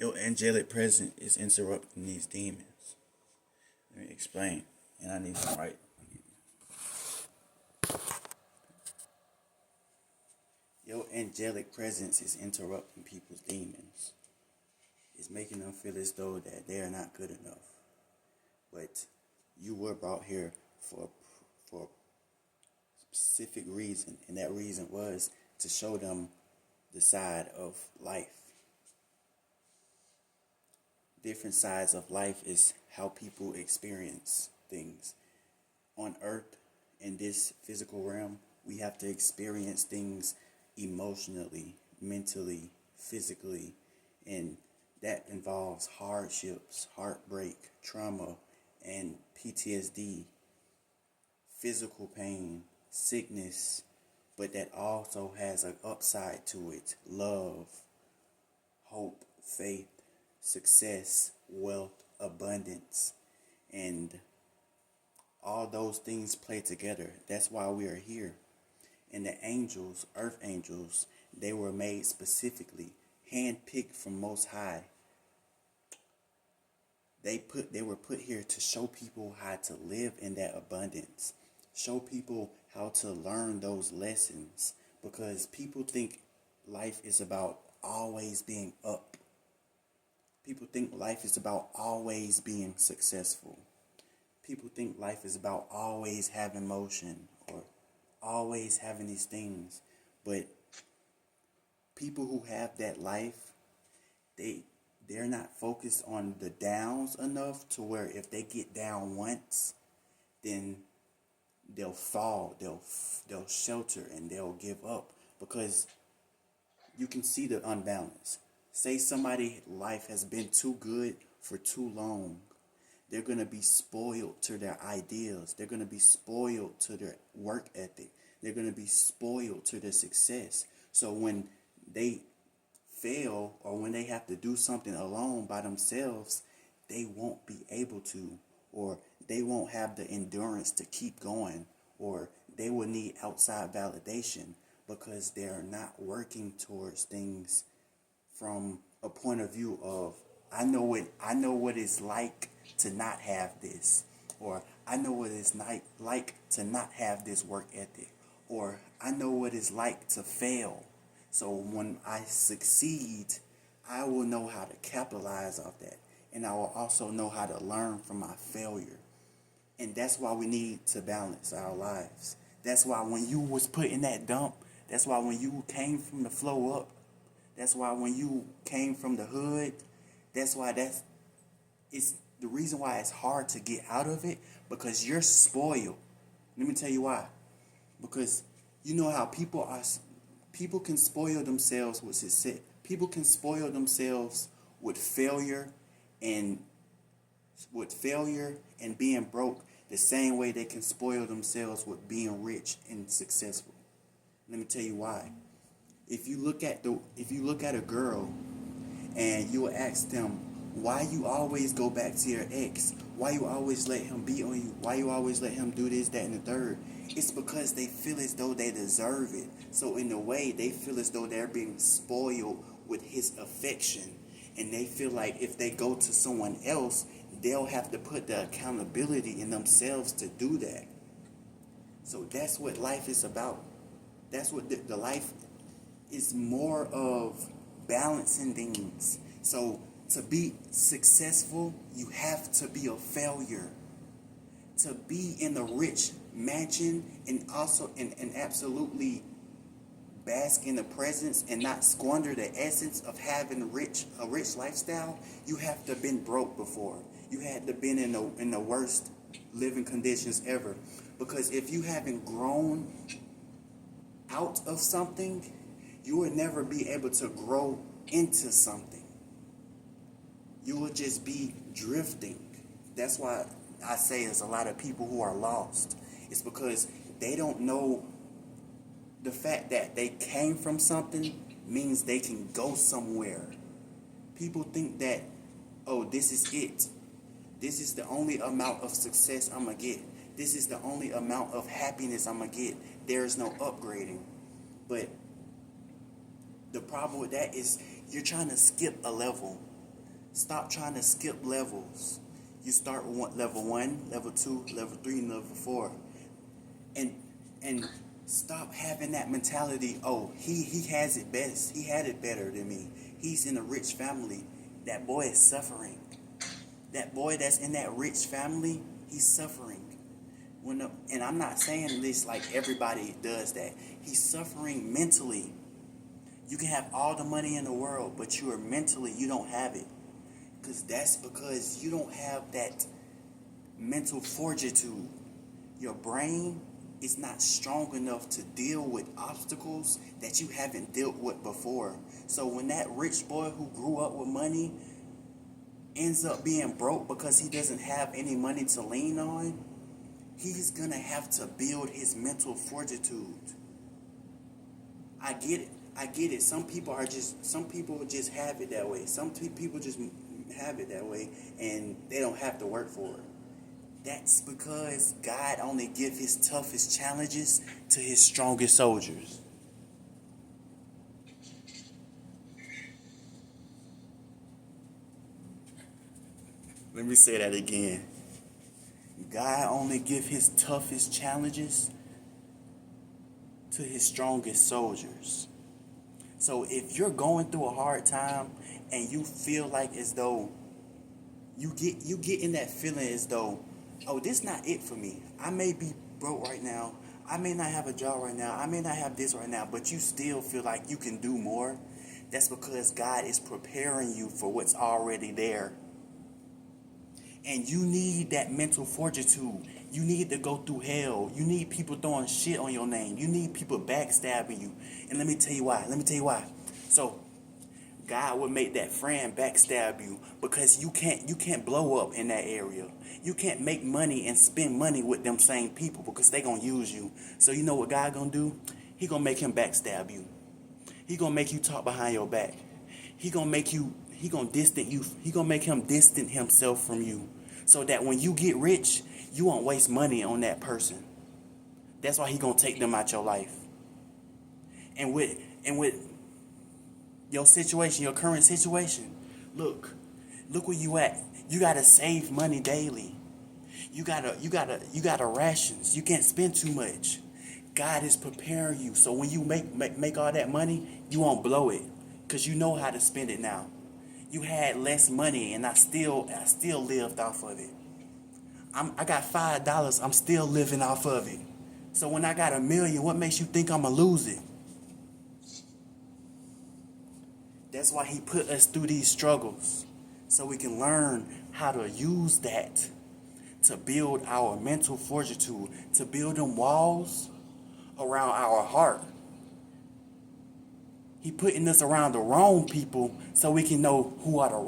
Your angelic presence is interrupting these demons. Let me explain. And I need to write. Your angelic presence is interrupting people's demons. It's making them feel as though that they are not good enough. But you were brought here for a specific reason, and that reason was to show them the side of life. Different sides of life is how people experience things. On earth, in this physical realm, we have to experience things emotionally, mentally, physically, and that involves hardships, heartbreak, trauma, and PTSD, physical pain, sickness, but that also has an upside to it: love, hope, faith, success, wealth, abundance, and all those things play together. That's why we are here. And the angels, earth angels, they were made specifically, handpicked from Most High. They were put here to show people how to live in that abundance. Show people how to learn those lessons, because people think life is about always being up. People think life is about always being successful. People think life is about always having motion or always having these things. But people who have that life, they're not focused on the downs enough to where if they get down once, then they'll fall, they'll shelter, and they'll give up, because you can see the unbalance. Say somebody's life has been too good for too long. They're going to be spoiled to their ideals. They're going to be spoiled to their work ethic. They're going to be spoiled to their success. So when they fail, or when they have to do something alone by themselves, they won't be able to, or they won't have the endurance to keep going, or they will need outside validation, because they're not working towards things from a point of view of, I know what it's like to not have this, or I know what it's like to not have this work ethic, or I know what it's like to fail. So when I succeed, I will know how to capitalize off that, and I will also know how to learn from my failure. And that's why we need to balance our lives. That's why when you was put in that dump, that's why when you came from the flow up, that's why when you came from the hood, that's why it's the reason why it's hard to get out of it, because you're spoiled. Let me tell you why. Because you know how people can spoil themselves with success. People can spoil themselves with failure and being broke, the same way they can spoil themselves with being rich and successful. Let me tell you why. If you look at a girl and you ask them, why you always go back to your ex? Why you always let him beat on you? Why you always let him do this, that, and the third? It's because they feel as though they deserve it. So in a way, they feel as though they're being spoiled with his affection. And they feel like if they go to someone else, they'll have to put the accountability in themselves to do that. So that's what life is about. That's what the life is more of, balancing things. So to be successful, you have to be a failure. To be in a rich mansion and also and absolutely bask in the presence and not squander the essence of having a rich lifestyle, you have to have been broke before. You had to been in the worst living conditions ever. Because if you haven't grown out of something, you will never be able to grow into something. You will just be drifting. That's why I say there's a lot of people who are lost. It's because they don't know the fact that they came from something means they can go somewhere. People think that, oh, this is it. This is the only amount of success I'm going to get. This is the only amount of happiness I'm going to get. There is no upgrading. But the problem with that is you're trying to skip a level. Stop trying to skip levels. You start with level 1, level 2, level 3, and level 4. And and stop having that mentality, oh, he has it best. He had it better than me. He's in a rich family. That boy is suffering. That boy that's in that rich family, he's suffering. And I'm not saying this like everybody does that. He's suffering mentally. You can have all the money in the world, but you don't have it. That's because you don't have that mental fortitude. Your brain is not strong enough to deal with obstacles that you haven't dealt with before. So when that rich boy who grew up with money ends up being broke because he doesn't have any money to lean on, he's gonna have to build his mental fortitude. I get it. Some people just have it that way. Some people just have it that way and they don't have to work for it. That's because God only gives his toughest challenges to his strongest soldiers. Let me say that again. God only gives his toughest challenges to his strongest soldiers. So if you're going through a hard time and you feel like as though you get in that feeling as though, oh, this not it for me. I may be broke right now. I may not have a job right now. I may not have this right now, but you still feel like you can do more. That's because God is preparing you for what's already there. And you need that mental fortitude. You need to go through hell. You need people throwing shit on your name. You need people backstabbing you. And let me tell you why. So God will make that friend backstab you because you can't blow up in that area. You can't make money and spend money with them same people because they gonna use you. So you know what God gonna do? He gonna make him backstab you. He gonna make you talk behind your back. He gonna make him distant himself from you. So that when you get rich, you won't waste money on that person. That's why he gonna take them out your life. And with your situation, your current situation, look where you at. You gotta save money daily. You gotta rations. You can't spend too much. God is preparing you. So when you make all that money, you won't blow it. Because you know how to spend it now. You had less money and I still lived off of it. I got $5, I'm still living off of it. So when I got $1 million, what makes you think I'm gonna lose it? That's why he put us through these struggles. So we can learn how to use that to build our mental fortitude, to build them walls around our heart. He putting us around the wrong people so we can know who are the right.